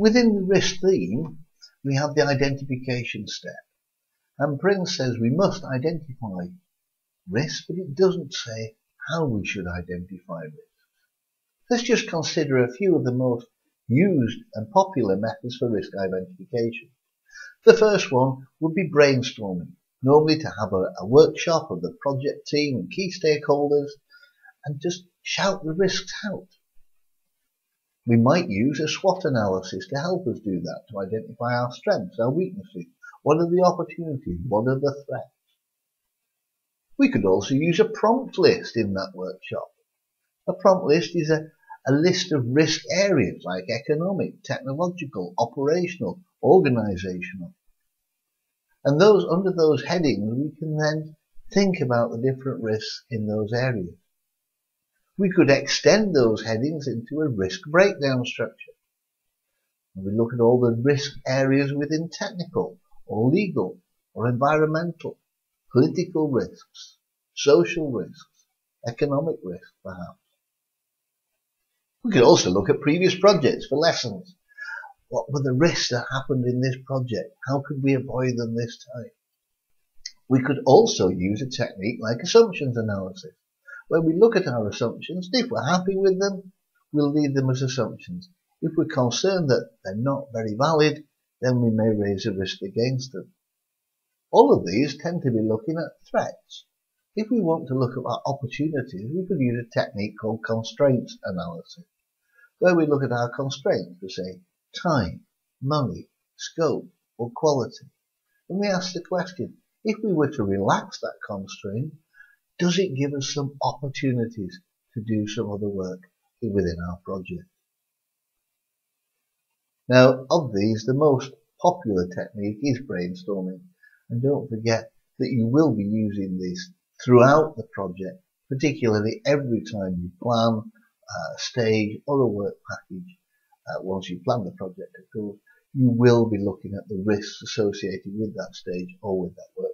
Within the risk theme, we have the identification step. And Prince says we must identify risks, but it doesn't say how we should identify risks. Let's just consider a few of the most used and popular methods for risk identification. The first one would be brainstorming, normally to have a workshop of the project team and key stakeholders and just shout the risks out. We might use a SWOT analysis to help us do that, to identify our strengths, our weaknesses, what are the opportunities, what are the threats. We could also use a prompt list in that workshop. A prompt list is a list of risk areas like economic, technological, operational, organizational. And under those headings, we can then think about the different risks in those areas. We could extend those headings into a risk breakdown structure. And we look at all the risk areas within technical, or legal, or environmental, political risks, social risks, economic risks, perhaps. We could also look at previous projects for lessons. What were the risks that happened in this project? How could we avoid them this time? We could also use a technique like assumptions analysis, where we look at our assumptions. If we're happy with them, we'll leave them as assumptions. If we're concerned that they're not very valid, then we may raise a risk against them. All of these tend to be looking at threats. If we want to look at our opportunities, we could use a technique called constraints analysis, where we look at our constraints for, say, time, money, scope, or quality. And we ask the question, if we were to relax that constraint, does it give us some opportunities to do some other work within our project? Now, of these, the most popular technique is brainstorming. And don't forget that you will be using this throughout the project, particularly every time you plan a stage or a work package. Once you plan the project, of course, you will be looking at the risks associated with that stage or with that work